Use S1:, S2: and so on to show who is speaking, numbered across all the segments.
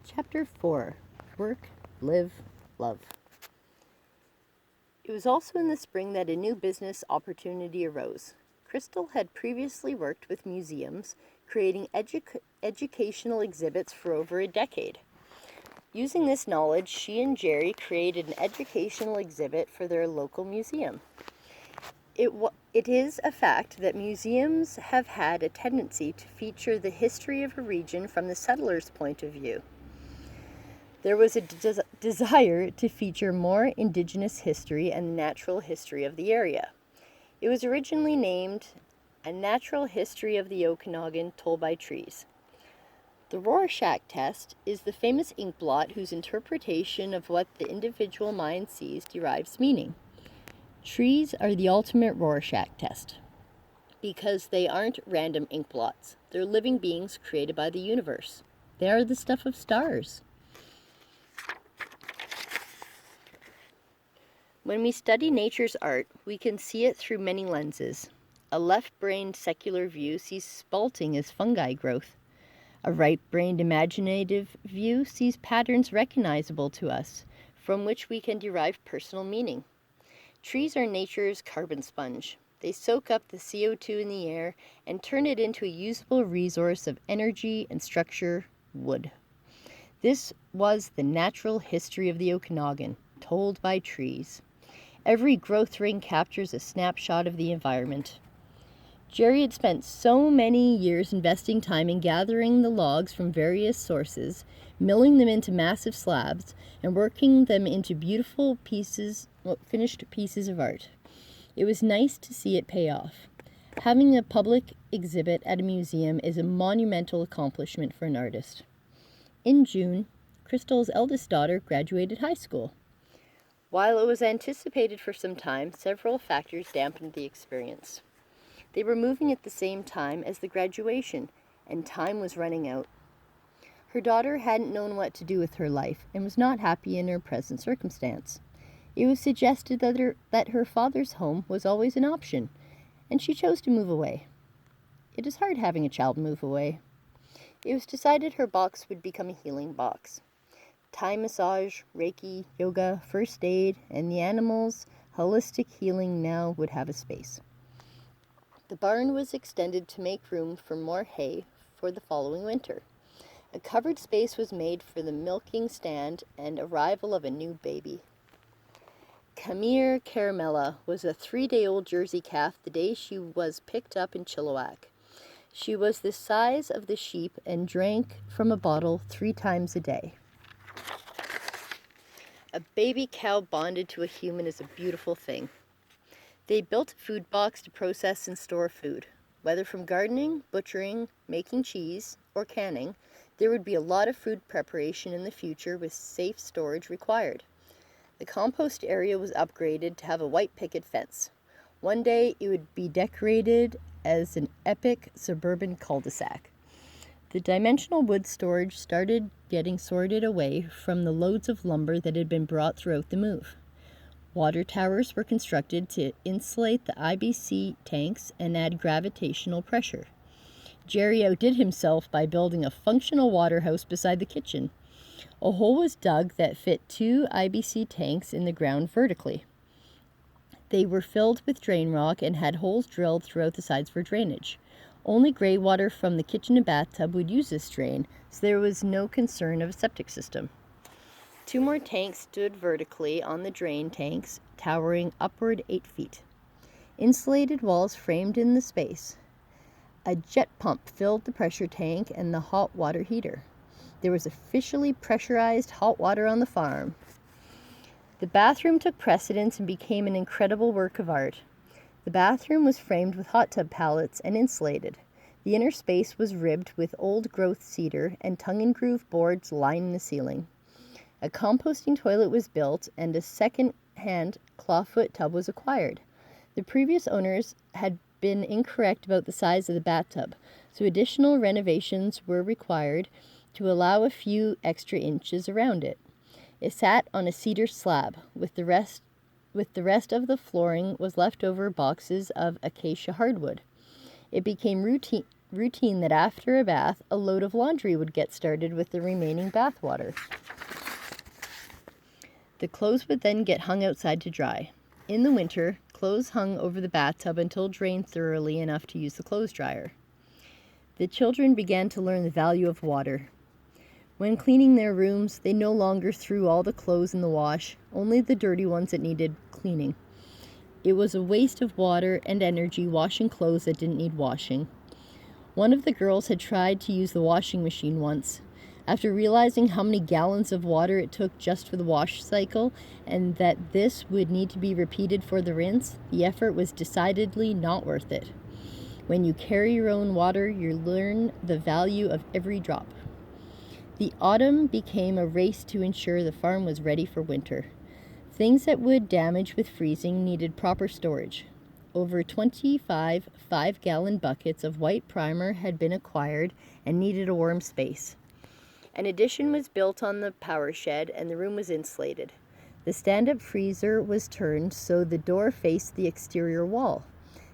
S1: Chapter 4. Work, Live, Love. It was also in the spring that a new business opportunity arose. Crystal had previously worked with museums, creating educational exhibits for over a decade. Using this knowledge, she and Jerry created an educational exhibit for their local museum. It is a fact that museums have had a tendency to feature the history of a region from the settler's point of view. There was a desire to feature more Indigenous history and natural history of the area. It was originally named A Natural History of the Okanagan Told by Trees. The Rorschach test is the famous ink blot whose interpretation of what the individual mind sees derives meaning. Trees are the ultimate Rorschach test because they aren't random ink blots. They're living beings created by the universe. They are the stuff of stars. When we study nature's art, we can see it through many lenses. A left-brained secular view sees spalting as fungi growth. A right-brained imaginative view sees patterns recognizable to us, from which we can derive personal meaning. Trees are nature's carbon sponge. They soak up the CO2 in the air and turn it into a usable resource of energy and structure, wood. This was the natural history of the Okanagan, told by trees. Every growth ring captures a snapshot of the environment. Jerry had spent so many years investing time in gathering the logs from various sources, milling them into massive slabs, and working them into beautiful finished pieces of art. It was nice to see it pay off. Having a public exhibit at a museum is a monumental accomplishment for an artist. In June, Crystal's eldest daughter graduated high school. While it was anticipated for some time, several factors dampened the experience. They were moving at the same time as the graduation, and time was running out. Her daughter hadn't known what to do with her life and was not happy in her present circumstance. It was suggested that her father's home was always an option, and she chose to move away. It is hard having a child move away. It was decided her box would become a healing box. Thai massage, Reiki, yoga, first aid, and the animals' holistic healing now would have a space. The barn was extended to make room for more hay for the following winter. A covered space was made for the milking stand and arrival of a new baby. Camille Caramella was a 3-day-old Jersey calf the day she was picked up in Chilliwack. She was the size of the sheep and drank from a bottle 3 times a day. A baby cow bonded to a human is a beautiful thing. They built a food box to process and store food. Whether from gardening, butchering, making cheese, or canning, there would be a lot of food preparation in the future with safe storage required. The compost area was upgraded to have a white picket fence. One day it would be decorated as an epic suburban cul-de-sac. The dimensional wood storage started getting sorted away from the loads of lumber that had been brought throughout the move. Water towers were constructed to insulate the IBC tanks and add gravitational pressure. Jerry outdid himself by building a functional water house beside the kitchen. A hole was dug that fit 2 IBC tanks in the ground vertically. They were filled with drain rock and had holes drilled throughout the sides for drainage. Only gray water from the kitchen and bathtub would use this drain, so there was no concern of a septic system. 2 more tanks stood vertically on the drain tanks, towering upward 8 feet. Insulated walls framed in the space. A jet pump filled the pressure tank and the hot water heater. There was officially pressurized hot water on the farm. The bathroom took precedence and became an incredible work of art. The bathroom was framed with hot tub pallets and insulated. The inner space was ribbed with old-growth cedar and tongue-and-groove boards lining the ceiling. A composting toilet was built and a second-hand clawfoot tub was acquired. The previous owners had been incorrect about the size of the bathtub, so additional renovations were required to allow a few extra inches around it. It sat on a cedar slab, with the rest of the flooring was leftover boxes of acacia hardwood. It became routine that after a bath, a load of laundry would get started with the remaining bath water. The clothes would then get hung outside to dry. In the winter, clothes hung over the bathtub until drained thoroughly enough to use the clothes dryer. The children began to learn the value of water. When cleaning their rooms, they no longer threw all the clothes in the wash, only the dirty ones that needed cleaning. It was a waste of water and energy washing clothes that didn't need washing. One of the girls had tried to use the washing machine once. After realizing how many gallons of water it took just for the wash cycle, and that this would need to be repeated for the rinse, the effort was decidedly not worth it. When you carry your own water, you learn the value of every drop. The autumn became a race to ensure the farm was ready for winter. Things that would damage with freezing needed proper storage. Over 25 5-gallon buckets of white primer had been acquired and needed a warm space. An addition was built on the power shed and the room was insulated. The stand-up freezer was turned so the door faced the exterior wall.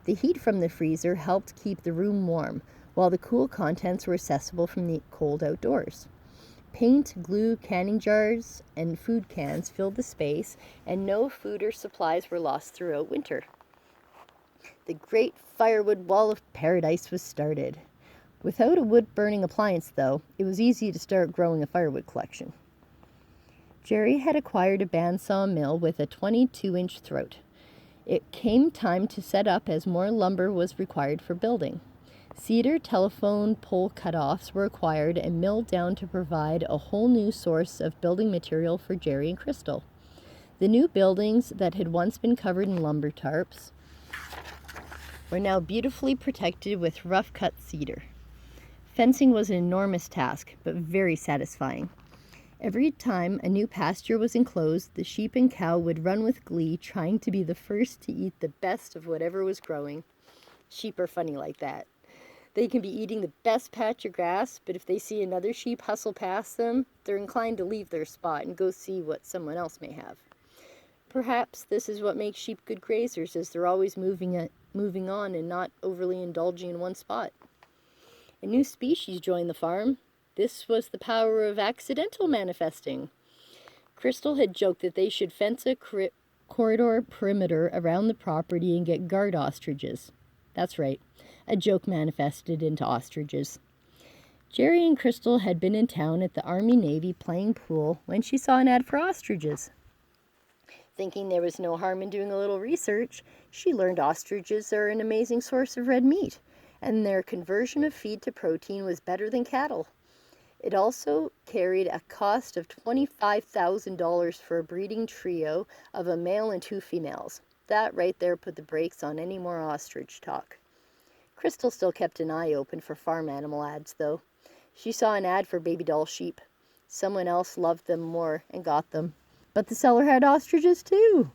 S1: The heat from the freezer helped keep the room warm, while the cool contents were accessible from the cold outdoors. Paint, glue, canning jars, and food cans filled the space, and no food or supplies were lost throughout winter. The great firewood wall of paradise was started. Without a wood-burning appliance, though, it was easy to start growing a firewood collection. Jerry had acquired a bandsaw mill with a 22-inch throat. It came time to set up as more lumber was required for building. Cedar telephone pole cutoffs were acquired and milled down to provide a whole new source of building material for Jerry and Crystal. The new buildings that had once been covered in lumber tarps were now beautifully protected with rough-cut cedar. Fencing was an enormous task, but very satisfying. Every time a new pasture was enclosed, the sheep and cow would run with glee, trying to be the first to eat the best of whatever was growing. Sheep are funny like that. They can be eating the best patch of grass, but if they see another sheep hustle past them, they're inclined to leave their spot and go see what someone else may have. Perhaps this is what makes sheep good grazers, as they're always moving on and not overly indulging in one spot. A new species joined the farm. This was the power of accidental manifesting. Crystal had joked that they should fence a corridor perimeter around the property and get guard ostriches. That's right. A joke manifested into ostriches. Jerry and Crystal had been in town at the Army-Navy playing pool when she saw an ad for ostriches. Thinking there was no harm in doing a little research, she learned ostriches are an amazing source of red meat, and their conversion of feed to protein was better than cattle. It also carried a cost of $25,000 for a breeding trio of a male and 2 females. That right there put the brakes on any more ostrich talk. Crystal still kept an eye open for farm animal ads, though. She saw an ad for baby doll sheep. Someone else loved them more and got them. But the seller had ostriches, too.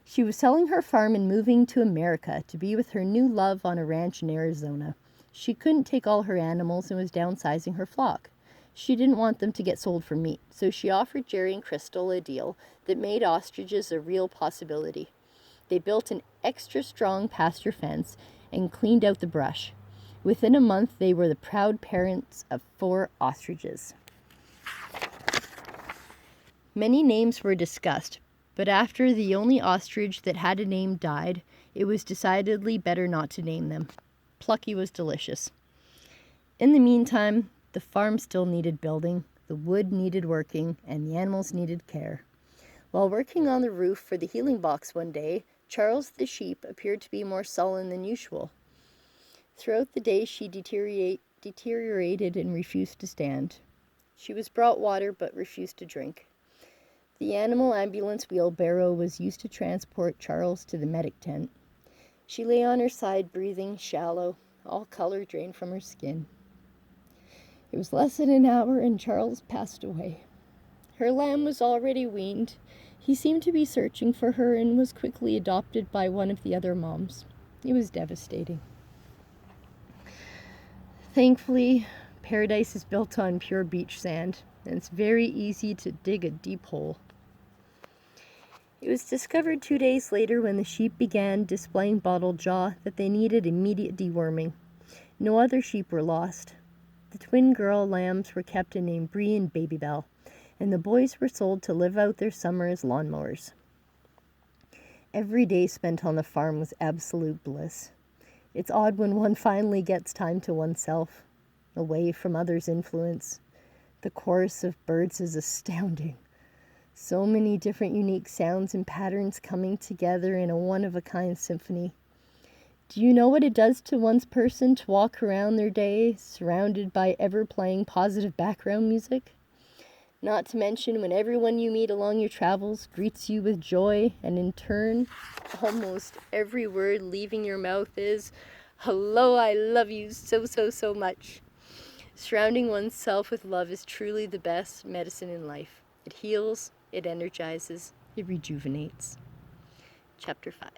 S1: She was selling her farm and moving to America to be with her new love on a ranch in Arizona. She couldn't take all her animals and was downsizing her flock. She didn't want them to get sold for meat, so she offered Jerry and Crystal a deal that made ostriches a real possibility. They built an extra strong pasture fence and cleaned out the brush. Within a month, they were the proud parents of 4 ostriches. Many names were discussed, but after the only ostrich that had a name died, it was decidedly better not to name them. Plucky was delicious. In the meantime, the farm still needed building, the wood needed working, and the animals needed care. While working on the roof for the healing box one day, Charles the sheep appeared to be more sullen than usual. Throughout the day, she deteriorated and refused to stand. She was brought water but refused to drink. The animal ambulance wheelbarrow was used to transport Charles to the medic tent. She lay on her side, breathing shallow. All color drained from her skin. It was less than an hour and Charles passed away. Her lamb was already weaned. He seemed to be searching for her and was quickly adopted by one of the other moms. It was devastating. Thankfully, paradise is built on pure beach sand, and it's very easy to dig a deep hole. It was discovered 2 days later when the sheep began displaying bottle jaw that they needed immediate deworming. No other sheep were lost. The twin girl lambs were kept and named Bree and Babybel, and the boys were sold to live out their summer as lawnmowers. Every day spent on the farm was absolute bliss. It's odd when one finally gets time to oneself, away from others' influence. The chorus of birds is astounding. So many different unique sounds and patterns coming together in a one-of-a-kind symphony. Do you know what it does to one's person to walk around their day surrounded by ever-playing positive background music? Not to mention when everyone you meet along your travels greets you with joy, and in turn, almost every word leaving your mouth is, "Hello, I love you so, so, so much." Surrounding oneself with love is truly the best medicine in life. It heals, it energizes, it rejuvenates. Chapter 5.